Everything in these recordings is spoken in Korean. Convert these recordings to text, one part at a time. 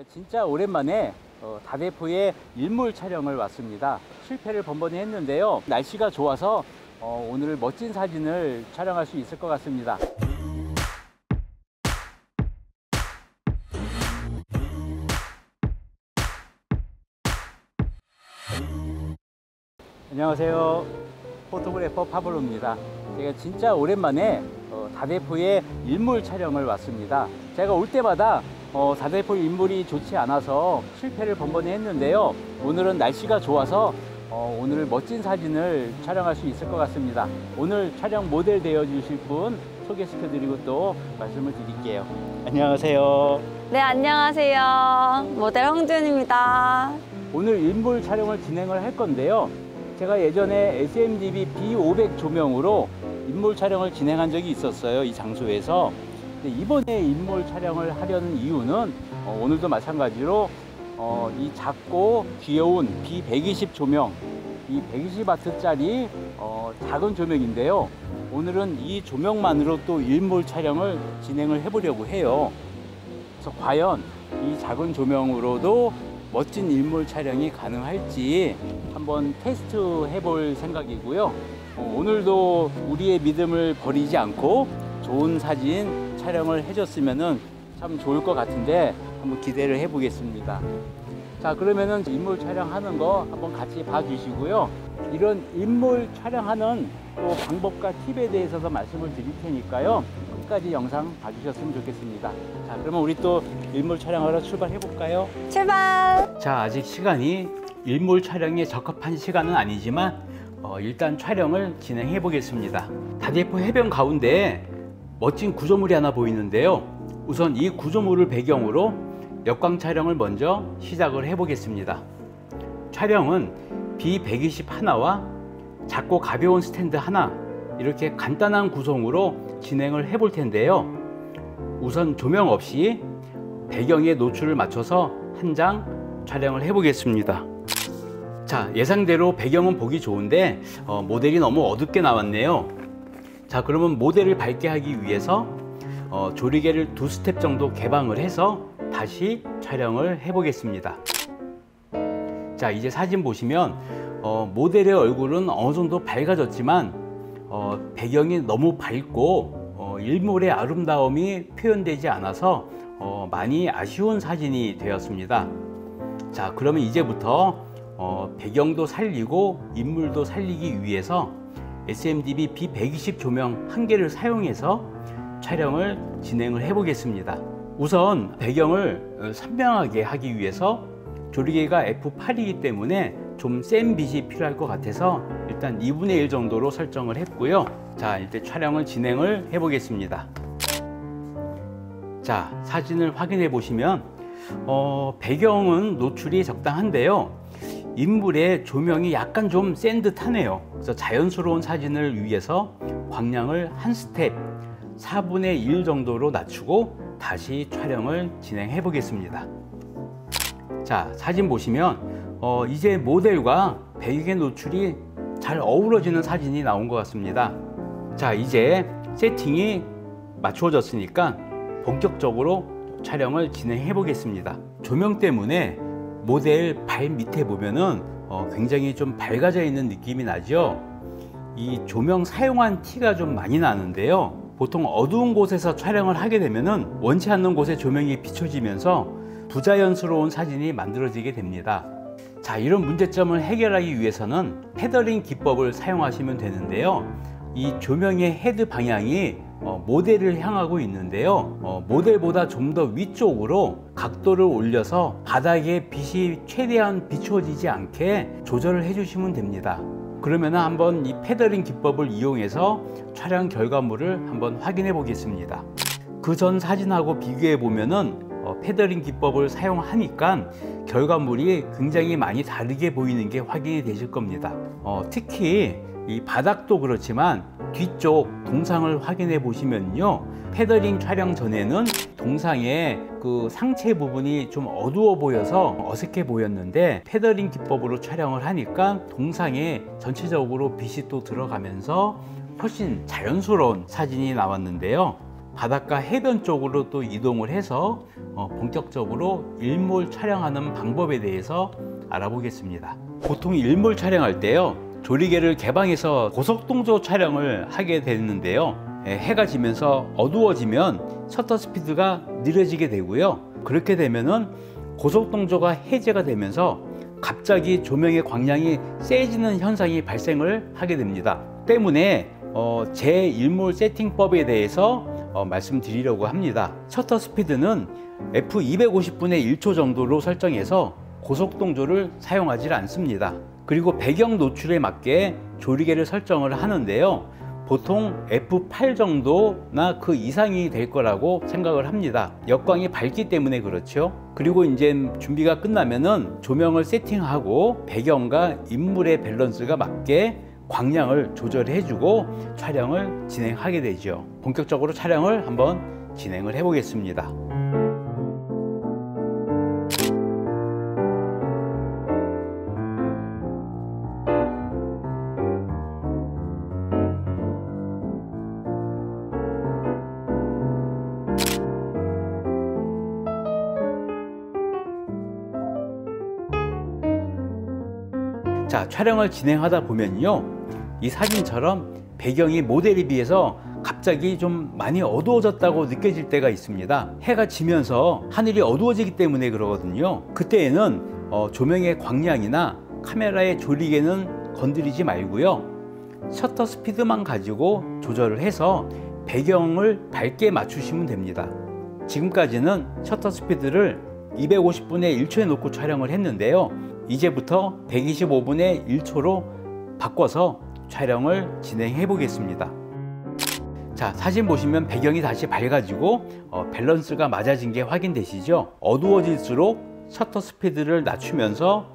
진짜 오랜만에 다대포의 일몰 촬영을 왔습니다. 실패를 번번이 했는데요. 날씨가 좋아서 오늘 멋진 사진을 촬영할 수 있을 것 같습니다. 안녕하세요. 포토그래퍼 파블로입니다. 제가 진짜 오랜만에 다대포의 일몰 촬영을 왔습니다. 제가 올 때마다 다대포 일몰이 좋지 않아서 실패를 번번이 했는데요. 오늘은 날씨가 좋아서 오늘 멋진 사진을 촬영할 수 있을 것 같습니다. 오늘 촬영 모델 되어 주실 분 소개시켜 드리고 또 말씀을 드릴게요. 안녕하세요. 네, 안녕하세요. 모델 홍준입니다. 오늘 일몰 촬영을 진행을 할 건데요. 제가 예전에 SMDB B500 조명으로 일몰 촬영을 진행한 적이 있었어요. 이 장소에서. 근데 이번에 일몰 촬영을 하려는 이유는 오늘도 마찬가지로 이 작고 귀여운 B120 조명, 이 120W짜리 작은 조명인데요. 오늘은 이 조명만으로 또 일몰 촬영을 진행을 해보려고 해요. 그래서 과연 이 작은 조명으로도 멋진 일몰 촬영이 가능할지 한번 테스트 해볼 생각이고요. 오늘도 우리의 믿음을 버리지 않고 좋은 사진 촬영을 해줬으면 참 좋을 것 같은데 한번 기대를 해보겠습니다. 자, 그러면은 일몰 촬영하는 거 한번 같이 봐주시고요. 이런 일몰 촬영하는 또 방법과 팁에 대해서도 말씀을 드릴 테니까요. 끝까지 영상 봐주셨으면 좋겠습니다. 자, 그러면 우리 또 일몰 촬영하러 출발해 볼까요? 출발! 자, 아직 시간이 일몰 촬영에 적합한 시간은 아니지만 일단 촬영을 진행해 보겠습니다. 다대포 해변 가운데에 멋진 구조물이 하나 보이는데요. 우선 이 구조물을 배경으로 역광 촬영을 먼저 시작을 해 보겠습니다. 촬영은 B120 하나와 작고 가벼운 스탠드 하나, 이렇게 간단한 구성으로 진행을 해 볼 텐데요. 우선 조명 없이 배경의 노출을 맞춰서 한 장 촬영을 해 보겠습니다. 자, 예상대로 배경은 보기 좋은데 모델이 너무 어둡게 나왔네요. 자, 그러면 모델을 밝게 하기 위해서 조리개를 2스텝 정도 개방을 해서 다시 촬영을 해 보겠습니다. 자, 이제 사진 보시면 모델의 얼굴은 어느 정도 밝아졌지만 배경이 너무 밝고 일몰의 아름다움이 표현되지 않아서 많이 아쉬운 사진이 되었습니다. 자, 그러면 이제부터 배경도 살리고 인물도 살리기 위해서 SMDB B120 조명 한 개를 사용해서 촬영을 진행을 해 보겠습니다. 우선 배경을 선명하게 하기 위해서 조리개가 F8이기 때문에 좀 센 빛이 필요할 것 같아서 일단 2분의 1 정도로 설정을 했고요. 자, 이제 촬영을 진행을 해 보겠습니다. 자, 사진을 확인해 보시면 배경은 노출이 적당한데요. 인물의 조명이 약간 좀 센 듯하네요. 그래서 자연스러운 사진을 위해서 광량을 한 스텝 4분의 1 정도로 낮추고 다시 촬영을 진행해 보겠습니다. 자, 사진 보시면 이제 모델과 배경의 노출이 잘 어우러지는 사진이 나온 것 같습니다. 자, 이제 세팅이 맞추어졌으니까 본격적으로 촬영을 진행해 보겠습니다. 조명 때문에 모델 발 밑에 보면은 굉장히 좀 밝아져 있는 느낌이 나죠. 이 조명 사용한 티가 좀 많이 나는데요. 보통 어두운 곳에서 촬영을 하게 되면은 원치 않는 곳에 조명이 비춰지면서 부자연스러운 사진이 만들어지게 됩니다. 자, 이런 문제점을 해결하기 위해서는 패더링 기법을 사용하시면 되는데요. 이 조명의 헤드 방향이 모델을 향하고 있는데요. 모델보다 좀 더 위쪽으로 각도를 올려서 바닥에 빛이 최대한 비춰지지 않게 조절을 해주시면 됩니다. 그러면 한번 이 패더링 기법을 이용해서 촬영 결과물을 한번 확인해 보겠습니다. 그 전 사진하고 비교해 보면은 패더링 기법을 사용하니까 결과물이 굉장히 많이 다르게 보이는 게 확인이 되실 겁니다. 특히 이 바닥도 그렇지만 뒤쪽 동상을 확인해 보시면요, 패더링 촬영 전에는 동상의 그 상체 부분이 좀 어두워 보여서 어색해 보였는데 패더링 기법으로 촬영을 하니까 동상에 전체적으로 빛이 또 들어가면서 훨씬 자연스러운 사진이 나왔는데요. 바닷가 해변 쪽으로 또 이동을 해서 본격적으로 일몰 촬영하는 방법에 대해서 알아보겠습니다. 보통 일몰 촬영할 때요, 조리개를 개방해서 고속동조 촬영을 하게 되는데요, 해가 지면서 어두워지면 셔터 스피드가 느려지게 되고요. 그렇게 되면은 고속동조가 해제가 되면서 갑자기 조명의 광량이 세지는 현상이 발생을 하게 됩니다. 때문에 제1몰 세팅법에 대해서 말씀드리려고 합니다. 셔터 스피드는 f250분의 1초 정도로 설정해서 고속동조를 사용하지 않습니다. 그리고 배경 노출에 맞게 조리개를 설정을 하는데요, 보통 f8 정도나 그 이상이 될 거라고 생각을 합니다. 역광이 밝기 때문에 그렇죠. 그리고 이제 준비가 끝나면은 조명을 세팅하고 배경과 인물의 밸런스가 맞게 광량을 조절해 주고 촬영을 진행하게 되죠. 본격적으로 촬영을 한번 진행을 해 보겠습니다. 자, 촬영을 진행하다 보면요, 이 사진처럼 배경이 모델에 비해서 갑자기 좀 많이 어두워졌다고 느껴질 때가 있습니다. 해가 지면서 하늘이 어두워지기 때문에 그러거든요. 그때에는 조명의 광량이나 카메라의 조리개는 건드리지 말고요, 셔터 스피드만 가지고 조절을 해서 배경을 밝게 맞추시면 됩니다. 지금까지는 셔터 스피드를 250분의 1초에 놓고 촬영을 했는데요, 이제부터 125분의 1초로 바꿔서 촬영을 진행해 보겠습니다. 자, 사진 보시면 배경이 다시 밝아지고 밸런스가 맞아진 게 확인되시죠? 어두워질수록 셔터 스피드를 낮추면서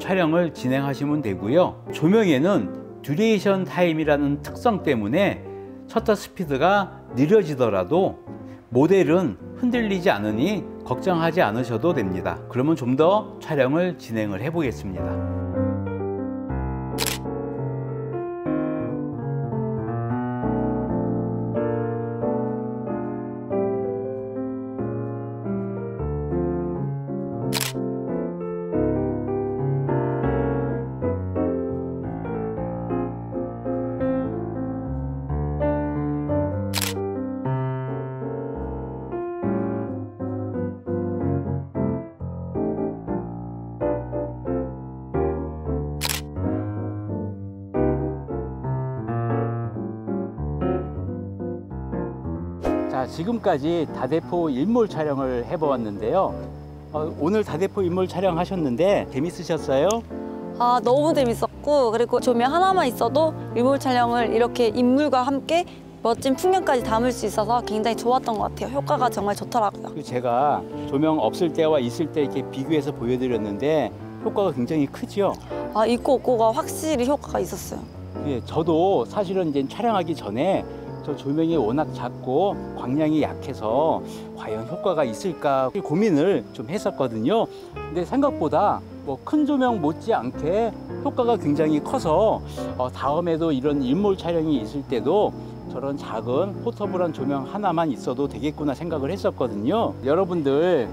촬영을 진행하시면 되고요. 조명에는 듀레이션 타임이라는 특성 때문에 셔터 스피드가 느려지더라도 모델은 흔들리지 않으니 걱정하지 않으셔도 됩니다. 그러면 좀 더 촬영을 진행을 해 보겠습니다. 자, 지금까지 다대포 일몰 촬영을 해보았는데요. 오늘 다대포 일몰 촬영하셨는데 재밌으셨어요? 아, 너무 재밌었고, 그리고 조명 하나만 있어도 일몰 촬영을 이렇게 인물과 함께 멋진 풍경까지 담을 수 있어서 굉장히 좋았던 것 같아요. 효과가 정말 좋더라고요. 제가 조명 없을 때와 있을 때 이렇게 비교해서 보여드렸는데 효과가 굉장히 크죠? 아, 있고 없고가 확실히 효과가 있었어요. 예, 저도 사실은 이제 촬영하기 전에 저 조명이 워낙 작고 광량이 약해서 과연 효과가 있을까 고민을 좀 했었거든요. 근데 생각보다 뭐 큰 조명 못지않게 효과가 굉장히 커서 다음에도 이런 일몰 촬영이 있을 때도 저런 작은 포터블한 조명 하나만 있어도 되겠구나 생각을 했었거든요. 여러분들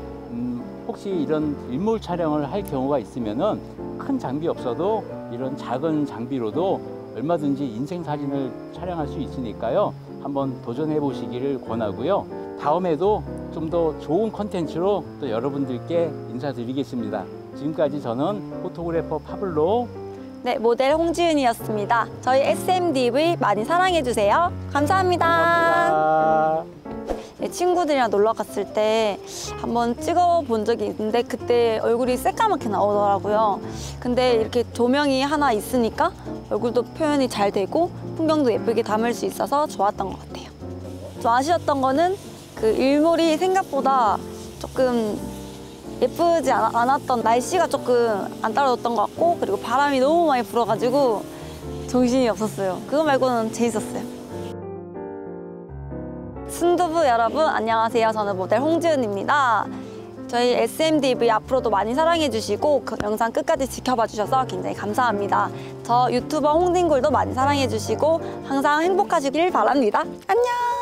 혹시 이런 일몰 촬영을 할 경우가 있으면은 큰 장비 없어도 이런 작은 장비로도 얼마든지 인생 사진을 촬영할 수 있으니까요, 한번 도전해 보시기를 권하고요. 다음에도 좀 더 좋은 컨텐츠로 또 여러분들께 인사드리겠습니다. 지금까지 저는 포토그래퍼 파블로, 네, 모델 홍지윤이었습니다. 저희 SMDV 많이 사랑해주세요. 감사합니다. 감사합니다. 네, 친구들이랑 놀러 갔을 때 한번 찍어본 적이 있는데 그때 얼굴이 새까맣게 나오더라고요. 근데 이렇게 조명이 하나 있으니까 얼굴도 표현이 잘 되고 풍경도 예쁘게 담을 수 있어서 좋았던 것 같아요. 좀 아쉬웠던 거는 그 일몰이 생각보다 조금 예쁘지 않았던, 날씨가 조금 안 따라줬던 것 같고, 그리고 바람이 너무 많이 불어가지고 정신이 없었어요. 그거 말고는 재밌었어요. 순두부 여러분 안녕하세요. 저는 모델 홍지은입니다. 저희 SMDV 앞으로도 많이 사랑해주시고 그 영상 끝까지 지켜봐 주셔서 굉장히 감사합니다. 저 유튜버 홍딩굴도 많이 사랑해주시고 항상 행복하시길 바랍니다. 안녕!